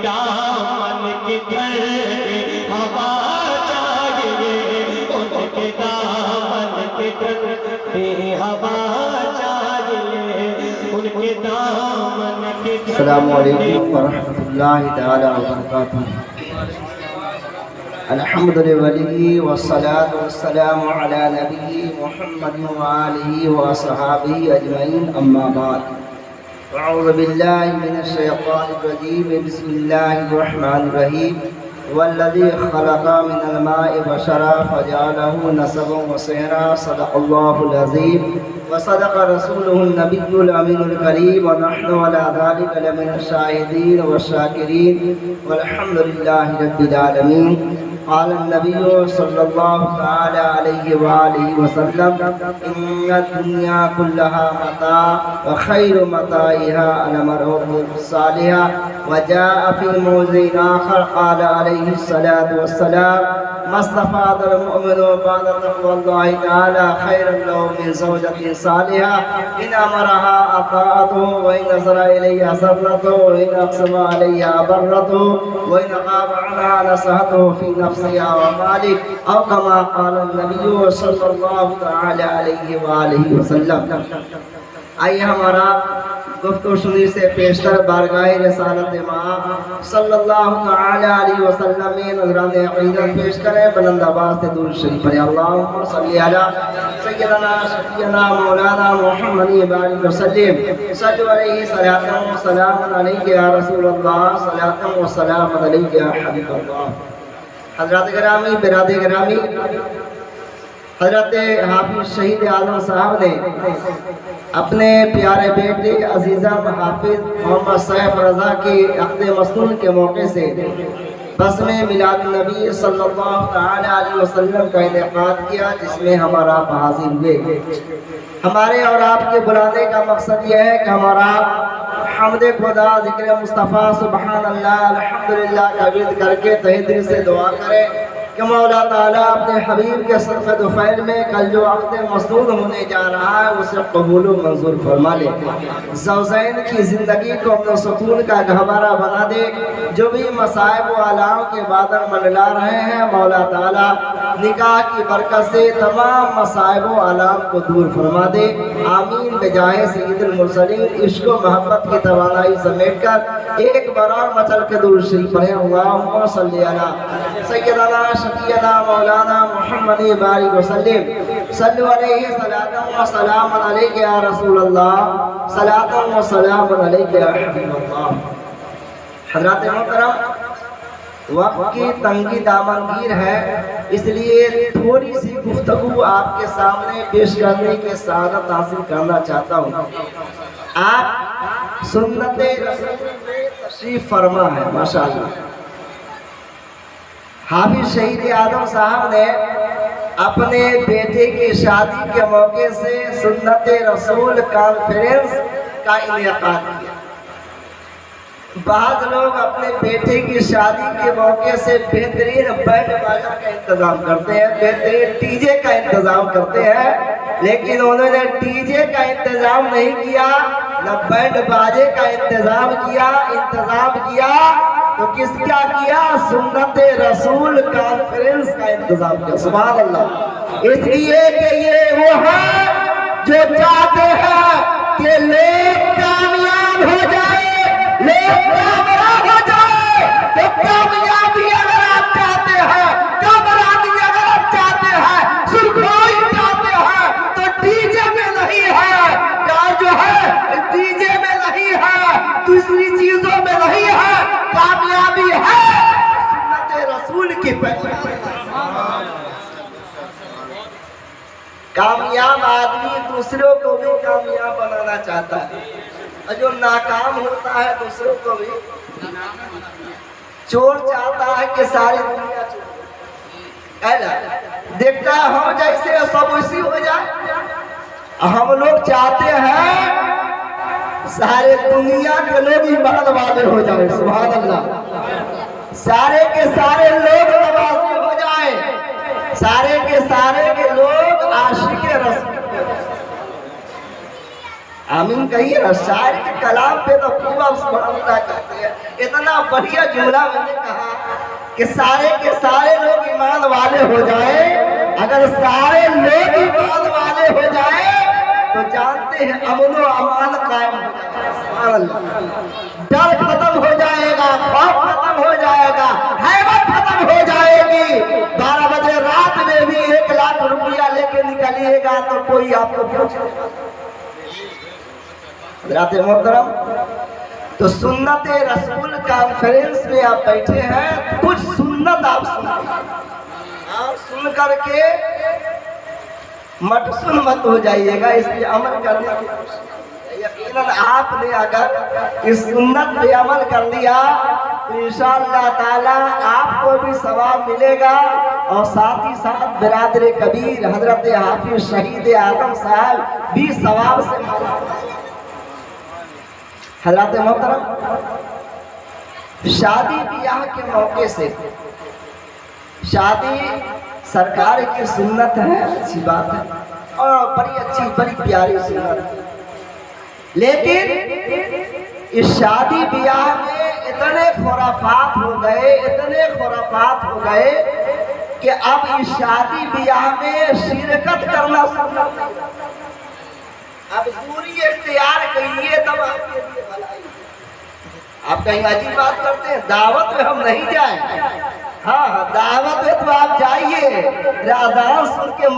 دامن کی دھڑے ہوا چاہیے، ان کے دامن کی دھڑے ہوا چاہیے، ان کے دامن کی دھڑے. السلام علیکم ورحمۃ اللہ تعالی وبرکاتہ. الحمد للہ والصلاة والسلام علی نبی محمد وآلہ وصحابہ اجمعین، اما بعد. اعوذ باللہ من الشیطان الرجیم. بسم اللہ الرحمن الرحیم. والذی خلق من الماء بشرا فجعله نسبا وصہرا. صدق اللہ العظیم وصدق رسوله النبی الامین الکریم. ونحن علی ذلک لمن الشاہدین والشاکرین والحمد للہ رب العالمین. قال النبی صلی اللہ تعالی علیہ وآلہ وسلم: ان الدنیا کلها متاع وخیر متاعها المرء الصالح. وجاء في موضع آخر قال عليه الصلاة والسلام: ما استفاد المؤمن بعد تقوى الله تعالى خيرا له من زوجة صالحة إن أمرها أطاعته وإن نظر إليها سرته وإن أقسم عليها برته وإن غاب عنها نصحته في نفسها وماله، أو كما قال النبي صلى الله تعالى عليه وآله وسلم. آئیے ہمارا گفتگو سنی سے پیشتر بارگاہ رسالت مآب صلی اللہ تعالی علیہ وسلم میں نظران عقیدت پیش کریں. بلند آواز سے درود شریف پڑھیں. اللہم صلی علی سیدنا شفیعنا مولانا محمد بارک وسلم. صلو علیہ صلاۃ و سلام علیک یا رسول اللہ، صلاۃ و سلام علیک یا حبیب اللہ. حضرات گرامی، برادر گرامی، حضرت حافظ شہید اعظم صاحب نے اپنے پیارے بیٹے عزیزم حافظ محمد سیف رضا کے عقد مسنون کے موقع سے بزم میلاد النبی صلی اللہ تعالی علیہ وسلم کا انعقاد کیا، جس میں ہمارا آپ حاضر ہوئے. ہمارے اور آپ کے بلانے کا مقصد یہ ہے کہ ہمارا حمد خدا، ذکر مصطفیٰ، سبحان اللہ، الحمدللہ کا ورد کر کے تہ دل سے دعا کرے کہ مولا تعالیٰ اپنے حبیب کے صدقہ دفعیل میں کل جو عقد مسنون ہونے جا رہا ہے اسے قبول و منظور فرما لے. زوجین کی زندگی کو امن و سکون کا گہوارہ بنا دے. جو بھی مصائب و آلام کے بادل منڈلا رہے ہیں مولا تعالیٰ نکاح کی برکت سے تمام مصائب و آلام کو دور فرما دے. آمین بجاہ سید المرسلین. عشق و محبت کی توانائی سمیٹ کر ایک بار اور مچل کے درود شریف پڑھیں. اللہم صلی علی سیدنا شفیعنا مولانا محمد بارک وسلم. صلو علیہ صلاۃ و سلام علیک یا رسول اللہ، صلاۃ و سلام علیک یا حبیب اللہ. حضرات محترم، وقت کی تنگی دامنگیر ہے، اس لیے تھوڑی سی گفتگو آپ کے سامنے پیش کرنے کے سعادت حاصل کرنا چاہتا ہوں. آپ سنت رسول میں تشریف فرما ہے ماشاءاللہ. حافظ شہید اعظم صاحب نے اپنے بیٹے کی شادی کے موقع سے سنت رسول کانفرنس کا انعقاد کیا. بعض لوگ اپنے بیٹے کی شادی کے موقع سے بہترین بینڈ باجا کا انتظام کرتے ہیں، بہترین ڈی جے کا انتظام کرتے ہیں، لیکن انہوں نے ڈی جے کا انتظام نہیں کیا، نہ بینڈ باجے کا انتظام کیا تو کس کیا کیا؟ سنت رسول کانفرنس کا انتظام کیا. سبحان اللہ. اس لیے کہ یہ وہ ہے جو چاہتے ہیں کہ لوگ کامیاب ہو جائے، لوگ کامیاب ہو جائے. تو کامیابی اگر آپ چاہتے ہیں، کامیابی اگر آپ چاہتے ہیں، سرخروئی چاہتے ہیں، تو ڈی جے میں نہیں ہے، جو ہے ڈی جے میں نہیں ہے، دوسری چیزوں میں نہیں ہے. کامیابی ہے سنت رسول کی پیروی. کامیاب آدمی دوسروں کو بھی کامیاب بنانا چاہتا ہے، اور جو ناکام ہوتا ہے دوسروں کو بھی. چور چاہتا ہے کہ ساری دنیا چور دیکھتا ہے ہم جیسے سب اسی ہو جائے. ہم لوگ چاہتے ہیں سارے دنیا کے لوگ ایمان والے ہو جائیں. سبحان اللہ. سارے کے سارے لوگ نمازی ہو جائیں، سارے کے لوگ عاشق رسول. آمین کہیے نا. شاعر کے کلام پہ تو خوب سبحان اللہ کہتے ہیں. اتنا بڑھیا جملہ میں نے کہا کہ سارے کے سارے لوگ ایمان والے ہو جائیں، اگر سارے لوگ ایمان والے ہو جائیں تو جانتے ہیں امن و امان قائم ہو جائے گا۔ سبحان اللہ، ڈر ختم ہو جائے گا، خوف ختم ہو جائے گا، ہیبت ختم ہو جائے گی۔ 12 بجے رات میں بھی 1 لاکھ روپیہ لے کے نکلیے گا تو کوئی آپ کو پوچھے گا۔ حضرات محترم، تو سنت رسول کانفرنس میں آپ بیٹھے ہیں، کچھ سنت آپ سنیں اور سن کر کے مٹسن مت ہو جائیے گا، اس لیے عمل کرنے کی کوشش کریں۔ یقیناً آپ نے اگر اس سنت پہ عمل کر لیا تو انشاءاللہ تعالی آپ کو بھی ثواب ملے گا، اور ساتھ ہی ساتھ برادر کبیر حضرت حافظ شہید اعظم صاحب بھی ثواب سے مالا مال۔ حضرات محترم، شادی بیاہ کے موقع سے شادی سرکار کی سنت ہے، اچھی بات ہے اور بڑی اچھی بڑی پیاری سنت ہے، لیکن اس شادی بیاہ میں اتنے خرافات ہو گئے، اتنے خرافات ہو گئے کہ اب اس شادی بیاہ میں شرکت کرنا سنت نہیں ہے۔ اب دوری اختیار کریے تب آپ کے لیے بھلائی۔ آپ کہیں عجیب بات کرتے ہیں، دعوت میں ہم نہیں جائیں، ہاں دعوت میں تو آپ جائیے، اذان سن کے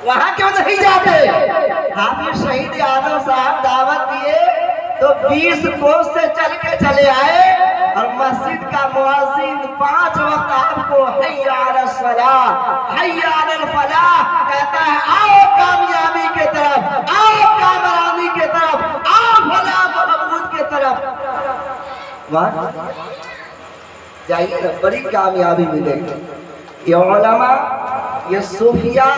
وہاں کیوں نہیں جاتے؟ حافظ شہید اعظم صاحب دعوت دیے تو 20 کوس سے چل کے چلے آئے، اور مسجد کا مؤذن 5 وقت آپ کو حی علی الصلاۃ حی علی الفلاح کہتا ہے، آؤ کامیابی کے طرف، آؤ کامرانی کے طرف، آؤ فلاح محمود کے طرف۔ وہاں جائیے نا، بڑی کامیابی ملے گی۔ یہ علماء، یہ صوفیہ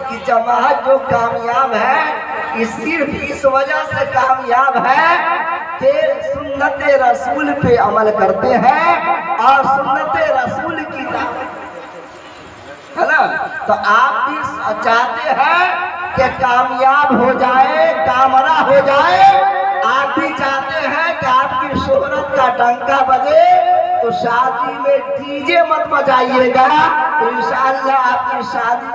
کی جماعت جو کامیاب ہے، یہ صرف اس وجہ سے کامیاب ہے کہ سنت رسول پہ عمل کرتے ہیں اور سنت رسول کی دعوت، ہے نا؟ تو آپ بھی چاہتے ہیں کہ کامیاب ہو جائے، کامرہ ہو جائے، آپ بھی چاہتے ہیں کہ آپ کی شہرت کا ڈنکا بجے، تو شادی میں ڈی جے مت بجائیے گا تو انشاءاللہ آپ کی شادی،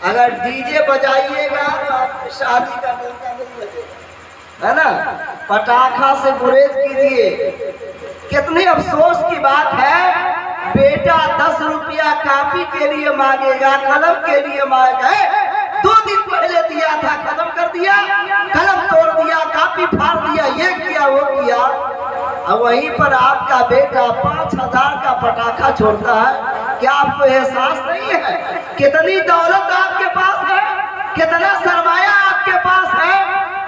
اگر ڈی جے بجائیے گا تو آپ کی شادی کا ڈنکا نہیں بجے گا، ہے نا؟ پٹاخہ سے گریز کیجیے۔ کتنی افسوس کی بات ہے، بیٹا 10 روپیہ کاپی کے لیے مانگے گا، قلم کے لیے مانگے، 2 دن پہلے دیا تھا، ختم کر دیا، قلم توڑ دیا، کاپی پھاڑ دیا، یہ کیا وہ کیا، اور وہیں پر آپ کا بیٹا 5000 کا پٹاخہ چھوڑتا ہے۔ کیا آپ کو احساس نہیں ہے کتنی دولت آپ کے پاس ہے، کتنا سرمایہ آپ کے پاس ہے؟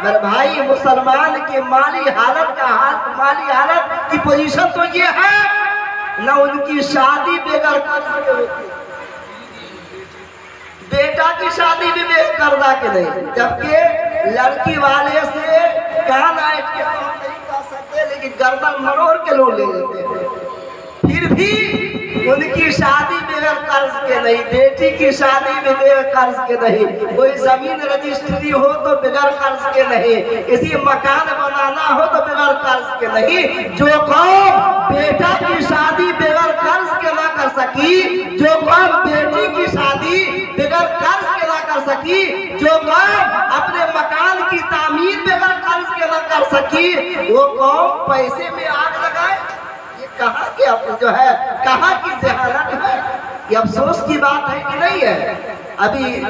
میرے بھائی، مسلمان کی مالی حالت کی پوزیشن تو یہ ہے، نہ ان کی شادی بغیر قرض کے ہوتی ہے، بیٹا کی شادی بھی بے قرضہ کے نہیں، جبکہ لڑکی والے سے کان آئٹ کے تو نہیں کر سکتے، لیکن گردن مروڑ کے لوگ لے لیتے ہیں، پھر بھی ان کی شادی بغیر قرض کے نہیں، بیٹی کی شادی بھی بغیر قرض کے نہیں، کوئی زمین رجسٹری ہو تو بغیر قرض کے نہیں، کسی مکان بنانا ہو تو بغیر قرض کے نہیں۔ جو قوم بیٹا کی شادی بغیر قرض کے نہ کر سکی، جو قوم بیٹی کی شادی بغیر قرض کے نہ کر سکی، جو قوم اپنے مکان کی تعمیر بغیر قرض کے نہ کر سکی، وہ قوم پیسے میں آگ لگائے، کہاں کی جو ہے، کہاں کی ذہانت ہے؟ یہ افسوس کی بات ہے کہ نہیں ہے؟ ابھی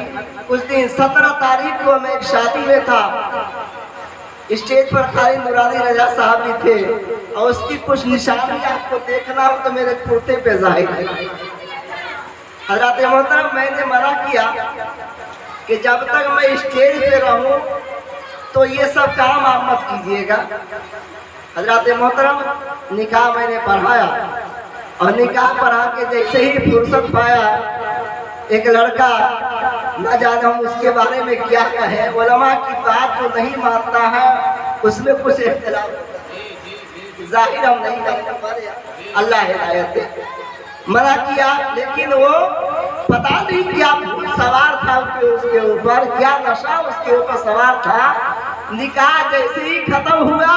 کچھ دن 17 تاریخ کو میں ایک شادی میں تھا، اسٹیج پر قاری نورانی رضا صاحب بھی تھے، اور اس کی کچھ نشانی آپ کو دیکھنا ہو تو میرے کرتے پہ ظاہر ہے۔ حضرات محترم، میں نے منع کیا کہ جب تک میں اسٹیج پہ رہوں تو یہ سب کام آپ مت کیجیے گا۔ حضرات محترم، نکاح میں نے پڑھایا، اور نکاح پڑھا کے جیسے ہی فرصت پایا، ایک لڑکا، نہ جانے ہم اس کے بارے میں کیا کہیں، علماء کی بات تو نہیں مانتا ہے، اس میں کچھ اختلاف ہوتا ہے، ظاہر ہم نہیں کرتے، اللہ ہدایت دے، منع کیا، لیکن وہ پتہ نہیں کیا سوار تھا اس کے اوپر، کیا نشہ اس کے اوپر سوار تھا۔ نکاح جیسے ہی ختم ہوا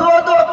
2-2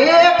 1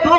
2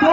2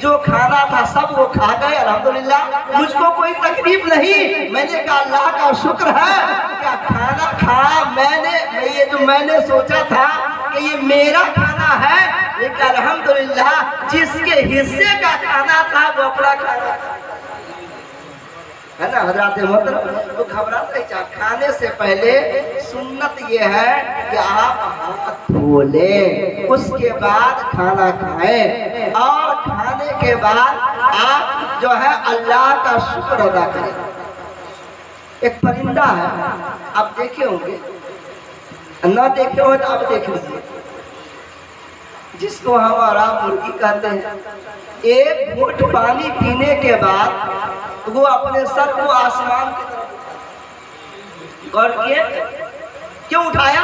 جو کھانا تھا سب وہ کھا گئے الحمدللہ، مجھ کو کوئی تکلیف نہیں۔ میں نے کہا اللہ کا شکر ہے کہ کھانا کھایا میں نے سوچا تھا کہ یہ میرا کھانا ہے، لیکن الحمدللہ جس کے حصے کا کھانا تھا وہ اپنا کھانا تھا، ہے نا حضرات محترم؟ تو گھبرانا نہیں چاہیے۔ کھانے سے پہلے سنت یہ ہے کہ آپ ہاتھ دھو لیں، اس کے بعد کھانا کھائیں، اور کھانے کے بعد آپ جو ہے اللہ کا شکر ادا کریں۔ ایک پرندہ ہے، آپ دیکھے ہوں گے، نہ دیکھے ہو تو آپ دیکھ لیجیے، جس کو ہمارا مرغی کہتے ہیں۔ ایک گھونٹ پانی پینے کے بعد وہ اپنے سر کو آسمان کی طرف، غور کیے کیوں اٹھایا؟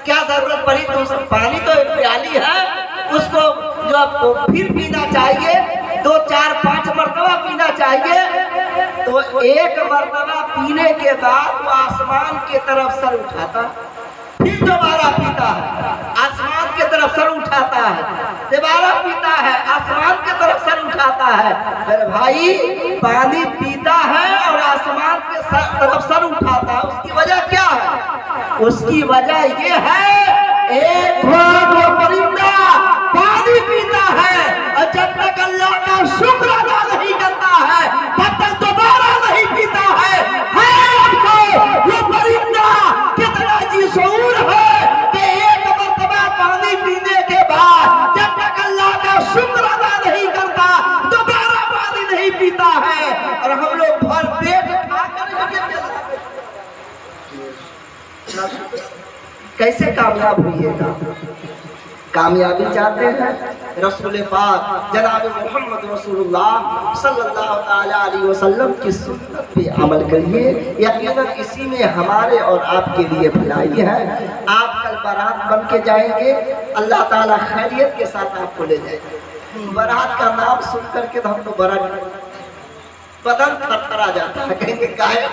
کیا ضرورت پڑی؟ تو پانی تو ایک پیالی ہے، اس کو جو پھر پینا چاہیے، 2 4 5 مرتبہ پینا چاہیے، تو ایک مرتبہ پینے کے بعد وہ آسمان کی طرف سر اٹھاتا، پھر دوبارہ پیتا ہے، آسمان کی طرف سر اٹھاتا ہے، دوبارہ پیتا ہے، آسمان کی طرف سر اٹھاتا ہے۔ میرے بھائی پانی پیتا ہے اور آسمان کی طرف سر اٹھاتا ہے، اس کی وجہ کیا ہے؟ اس کی وجہ یہ ہے ایک پرندہ پانی پیتا ہے اور جب تک اللہ کا شکر ادا نہیں کرتا ہے تب تک دوبارہ نہیں پیتا ہے۔ وہ پرندہ کتنا جی شعور ہے کہ ایک مرتبہ پانی پینے کے بعد جب تک اللہ کا شکر ادا نہیں کرتا دوبارہ پانی نہیں پیتا ہے، اور ہم لوگ بھر پیٹ کھا کر کیسے کامیاب ہوئیے گا؟ کامیابی چاہتے ہیں؟ رسول پاک جناب محمد رسول اللہ صلی اللہ علیہ وسلم کی سنت پہ عمل کریے، یقیناً اسی میں ہمارے اور آپ کے لیے بھلائی ہے۔ آپ کل بارات بن کے جائیں گے، اللہ تعالیٰ خیریت کے ساتھ آپ کو لے جائیں گے۔ بارات کا نام سن کر کے تو ہم تو بڑا بدن تھر تھر آ جاتا ہے، کہیں گے کہے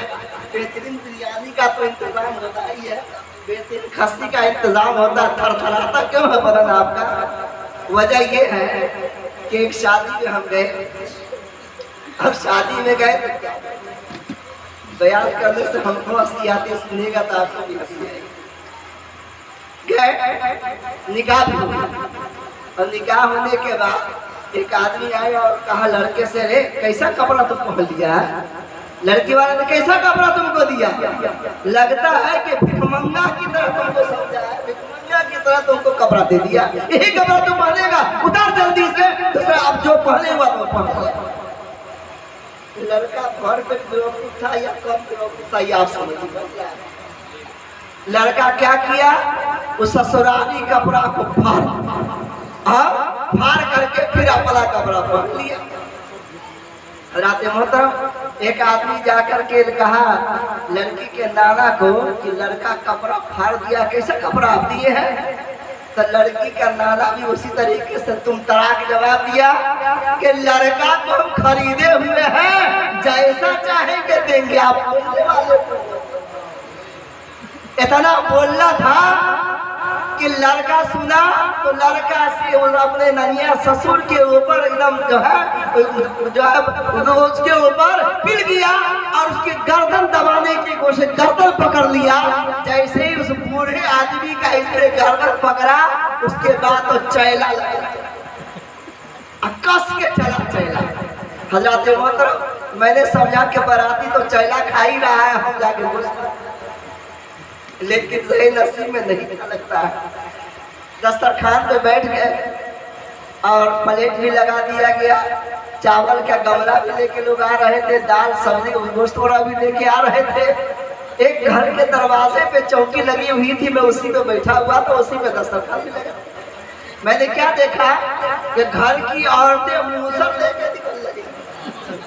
بہترین بریانی کا تو انتظام ہوتا ہی ہے، بہترین کھسی کا انتظام ہوتا ہے، تھر تھر آتا کیوں ہے بدن آپ کا؟ وجہ یہ ہے کہ ایک شادی میں ہم گئے، اب شادی میں گئے تو کیا بیان کرنے سے ہم کو ہنسی آتی، سنیے گا تو آپ کو بھی ہنسی آئے گی۔ گئے نکاح بھی ہوئی، اور نکاح ہونے کے بعد ایک آدمی آئے اور کہا لڑکے سے، رے کیسا کپڑا تم کو لیا ہے؟ لڑکی والے نے کیسا کپڑا تم کو دیا؟ لگتا ہے کہ بھکمنگا کی طرح تم کو سمجھا ہے، بھکمنگا کی طرح تم کو کپڑا دے دیا، یہی کپڑا تم پہنے گا، اتار جلدی سے، دوسرا اب جو پہنے ہوا تو پہنے۔ لڑکا بھر پہ بیوقوف تھا یا کم بیوقوف تھا یہ آپ سمجھیے۔ لڑکا کیا کیا؟ اس سسرالی کپڑا کو پھاڑ کر کے پھر اپنا کپڑا پہن لیا۔ حضرات محترم ایک آدمی جا کر کے کہا لڑکی کے نانا کو کہ لڑکا کپڑا پھاڑ دیا، کیسا کپڑا آپ دیے ہیں؟ تو لڑکی کا نانا بھی اسی طریقے سے تم تڑاک جواب دیا کہ لڑکا تو ہم خریدے ہوئے ہیں، جیسا چاہیں گے دیں گے۔ آپ بولنے والے اتنا بولنا تھا کہ لڑکا سنا تو لڑکا سے اپنے ننیا سسر کے اوپر ایک دم جو ہے اس کے اوپر پل گیا اور اس کی گردن دبانے کی کوشش، گردن پکڑ لیا۔ جیسے ہی اس بوڑھے آدمی کا اس نے گردن پکڑا اس کے بعد تو چیلا کس کے چلا چیلا۔ حضرات محترم میں نے سمجھا کہ باراتی تو چیلا کھا ہی رہا ہے، ہم جا کے گوشت، لیکن ذہن نصیب میں نہیں تھا لگتا ہے۔ دسترخوان پہ بیٹھ گئے اور پلیٹ بھی لگا دیا گیا، چاول کا گملہ بھی لے کے لوگ آ رہے تھے، دال سبزی گوشت تھوڑا بھی لے کے آ رہے تھے۔ ایک گھر کے دروازے پہ چوکی لگی ہوئی تھی، میں اسی پہ بیٹھا ہوا تو اسی پہ دسترخوان بھی لگا۔ میں نے کیا دیکھا کہ گھر کی عورتیں موسل لے کے نکل رہی ہیں،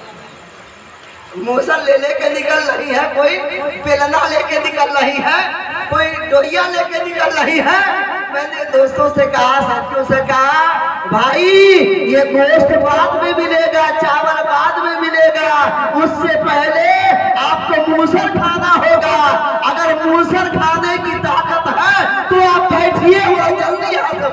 موسل لے کے نکل رہی ہے، کوئی بیلنا لے کے نکل رہی ہے، کوئی ڈویا لے کے نکل رہی ہے۔ میں نے دوستوں سے کہا، ساتھیوں سے کہا بھائی یہ گوشت بعد میں ملے گا، چاول بعد میں ملے گا، اس سے پہلے آپ کو موسل کھانا ہوگا۔ اگر موسل کھانے کی طاقت ہے تو آپ بیٹھیے اور جلدی حاضر۔